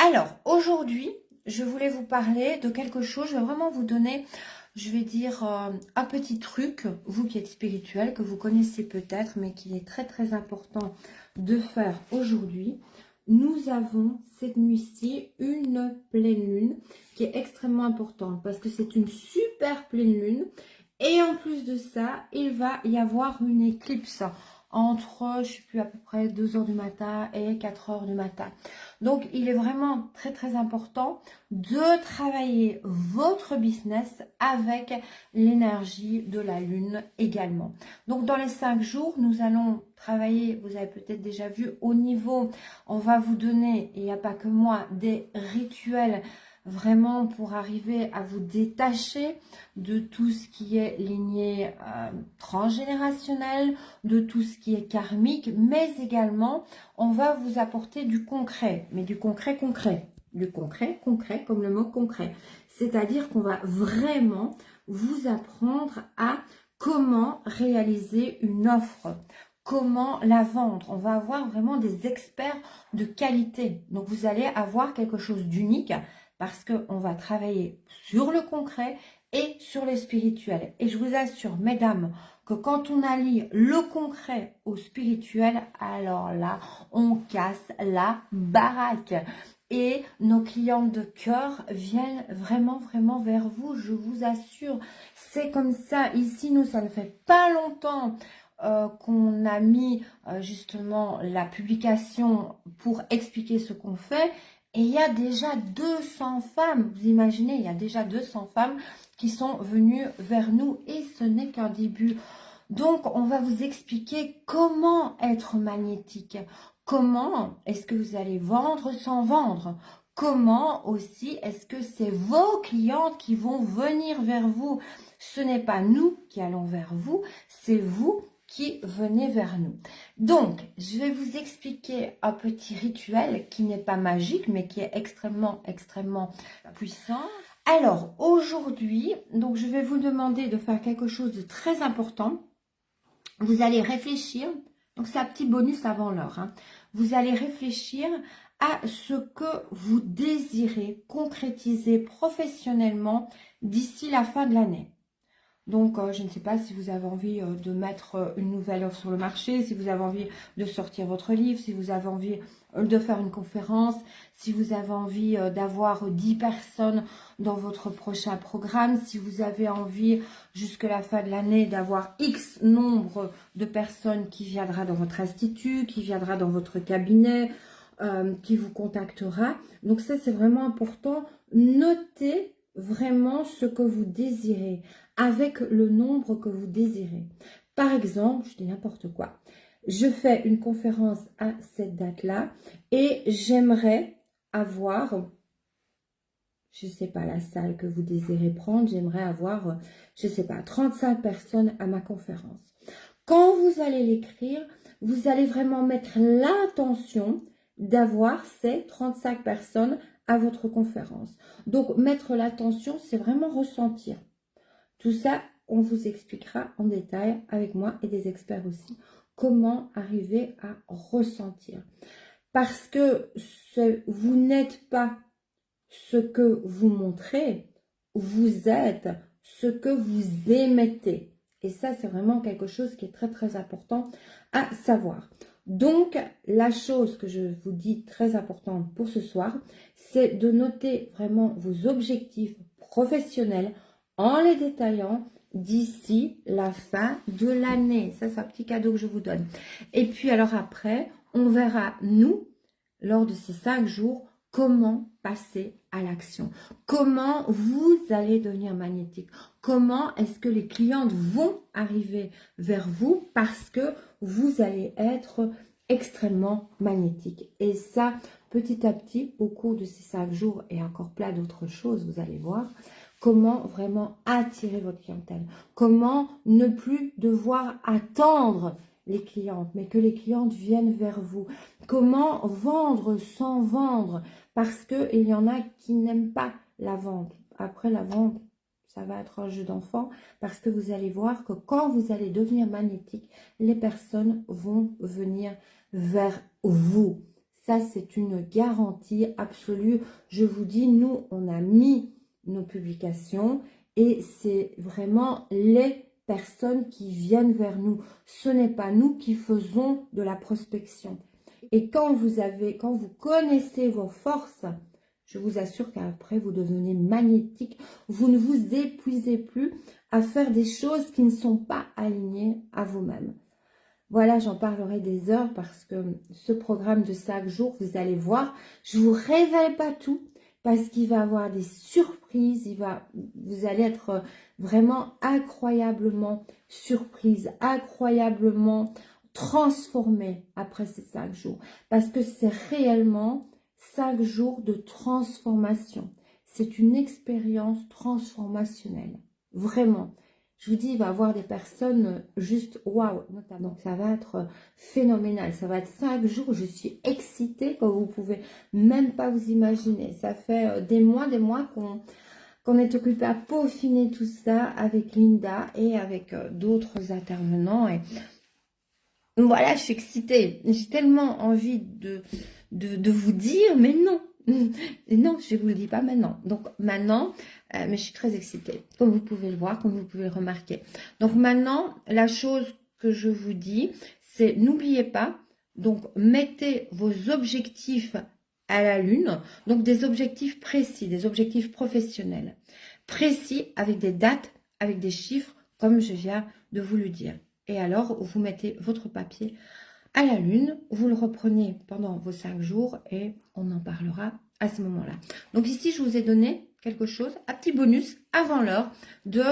Alors, aujourd'hui, je voulais vous parler de quelque chose. Je vais vraiment vous donner, je vais dire, un petit truc, vous qui êtes spirituel, que vous connaissez peut-être, mais qui est très très important de faire aujourd'hui. Nous avons cette nuit-ci une pleine lune qui est extrêmement importante parce que c'est une super pleine lune. Et en plus de ça, il va y avoir une éclipse entre, je ne sais plus, à peu près 2 heures du matin et 4 heures du matin. Donc, il est vraiment très très important de travailler votre business avec l'énergie de la lune également. Donc, dans les 5 jours, nous allons travailler, vous avez peut-être déjà vu, au niveau, on va vous donner, et il n'y a pas que moi, des rituels vraiment pour arriver à vous détacher de tout ce qui est lignée transgénérationnelle, de tout ce qui est karmique, mais également on va vous apporter du concret, mais du concret concret, du concret concret comme le mot concret, c'est-à-dire qu'on va vraiment vous apprendre à comment réaliser une offre, comment la vendre. On va avoir vraiment des experts de qualité, donc vous allez avoir quelque chose d'unique parce qu'on va travailler sur le concret et sur le spirituel. Et je vous assure, mesdames, que quand on allie le concret au spirituel, alors là, on casse la baraque. Et nos clientes de cœur viennent vraiment, vraiment vers vous, je vous assure. C'est comme ça. Ici, nous, ça ne fait pas longtemps qu'on a mis justement la publication pour expliquer ce qu'on fait. Et il y a déjà 200 femmes, vous imaginez, il y a déjà 200 femmes qui sont venues vers nous et ce n'est qu'un début. Donc, on va vous expliquer comment être magnétique. Comment est-ce que vous allez vendre sans vendre? Comment aussi est-ce que c'est vos clientes qui vont venir vers vous? Ce n'est pas nous qui allons vers vous, c'est vous qui venez vers nous. Donc, je vais vous expliquer un petit rituel qui n'est pas magique, mais qui est extrêmement, extrêmement puissant. Alors, aujourd'hui, donc je vais vous demander de faire quelque chose de très important. Vous allez réfléchir, donc c'est un petit bonus avant l'heure, hein. Vous allez réfléchir à ce que vous désirez concrétiser professionnellement d'ici la fin de l'année. Donc, je ne sais pas si vous avez envie de mettre une nouvelle offre sur le marché, si vous avez envie de sortir votre livre, si vous avez envie de faire une conférence, si vous avez envie d'avoir 10 personnes dans votre prochain programme, si vous avez envie jusqu'à la fin de l'année d'avoir X nombre de personnes qui viendra dans votre institut, qui viendra dans votre cabinet, qui vous contactera. Donc ça, c'est vraiment important. Notez vraiment ce que vous désirez avec le nombre que vous désirez. Par exemple, je dis n'importe quoi, je fais une conférence à cette date-là et j'aimerais avoir, je ne sais pas, la salle que vous désirez prendre, j'aimerais avoir, je ne sais pas, 35 personnes à ma conférence. Quand vous allez l'écrire, vous allez vraiment mettre l'intention d'avoir ces 35 personnes à votre conférence. Donc, mettre l'attention, c'est vraiment ressentir. Tout ça, on vous expliquera en détail avec moi et des experts aussi, comment arriver à ressentir. Parce que vous n'êtes pas ce que vous montrez, vous êtes ce que vous émettez. Et ça, c'est vraiment quelque chose qui est très, très important à savoir. Donc, la chose que je vous dis très importante pour ce soir, c'est de noter vraiment vos objectifs professionnels en les détaillant d'ici la fin de l'année. Ça, c'est un petit cadeau que je vous donne. Et puis, alors après, on verra, nous, lors de ces 5 jours, comment passer à l'action. Comment vous allez devenir magnétique. Comment est-ce que les clientes vont arriver vers vous parce que vous allez être extrêmement magnétique. Et ça, petit à petit, au cours de ces 5 jours et encore plein d'autres choses, vous allez voir comment vraiment attirer votre clientèle. Comment ne plus devoir attendre les clientes, mais que les clientes viennent vers vous. Comment vendre sans vendre, parce qu'il y en a qui n'aiment pas la vente. Après la vente, ça va être un jeu d'enfant, parce que vous allez voir que quand vous allez devenir magnétique, les personnes vont venir vers vous. Ça, c'est une garantie absolue. Je vous dis, nous, on a mis nos publications et c'est vraiment les personnes qui viennent vers nous. Ce n'est pas nous qui faisons de la prospection. Et quand vous connaissez vos forces, je vous assure qu'après, vous devenez magnétique. Vous ne vous épuisez plus à faire des choses qui ne sont pas alignées à vous-même. Voilà, j'en parlerai des heures parce que ce programme de 5 jours, vous allez voir, je ne vous révèle pas tout parce qu'il va y avoir des surprises. Vous allez être vraiment incroyablement surprise, incroyablement transformé après ces 5 jours. Parce que c'est réellement 5 jours de transformation. C'est une expérience transformationnelle. Vraiment. Je vous dis, il va y avoir des personnes juste waouh. Donc, ça va être phénoménal. Ça va être 5 jours. Je suis excitée comme vous pouvez même pas vous imaginer. Ça fait des mois qu'on est occupé à peaufiner tout ça avec Linda et avec d'autres intervenants. Et voilà, je suis excitée. J'ai tellement envie de vous dire, mais non. Non, je ne vous le dis pas maintenant. Donc maintenant, mais je suis très excitée, comme vous pouvez le voir, comme vous pouvez le remarquer. Donc maintenant, la chose que je vous dis, c'est n'oubliez pas, donc mettez vos objectifs à la lune, donc des objectifs précis, des objectifs professionnels, précis avec des dates, avec des chiffres, comme je viens de vous le dire. Et alors, vous mettez votre papier à la lune, vous le reprenez pendant vos 5 jours et on en parlera à ce moment-là. Donc ici, je vous ai donné quelque chose, un petit bonus avant l'heure de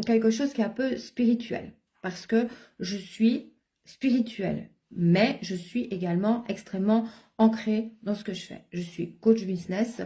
quelque chose qui est un peu spirituel. Parce que je suis spirituelle, mais je suis également extrêmement ancrée dans ce que je fais. Je suis coach business,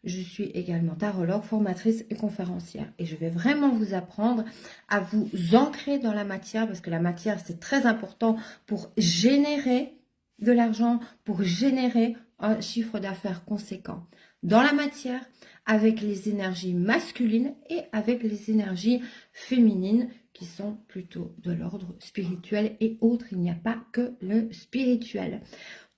je suis également tarologue, formatrice et conférencière. Et je vais vraiment vous apprendre à vous ancrer dans la matière parce que la matière, c'est très important pour générer de l'argent, pour générer un chiffre d'affaires conséquent. Dans la matière, avec les énergies masculines et avec les énergies féminines qui sont plutôt de l'ordre spirituel et autres. Il n'y a pas que le spirituel.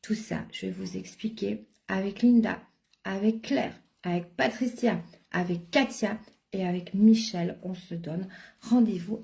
Tout ça, je vais vous expliquer avec Linda, avec Claire, avec Patricia, avec Katia et avec Michel. On se donne rendez-vous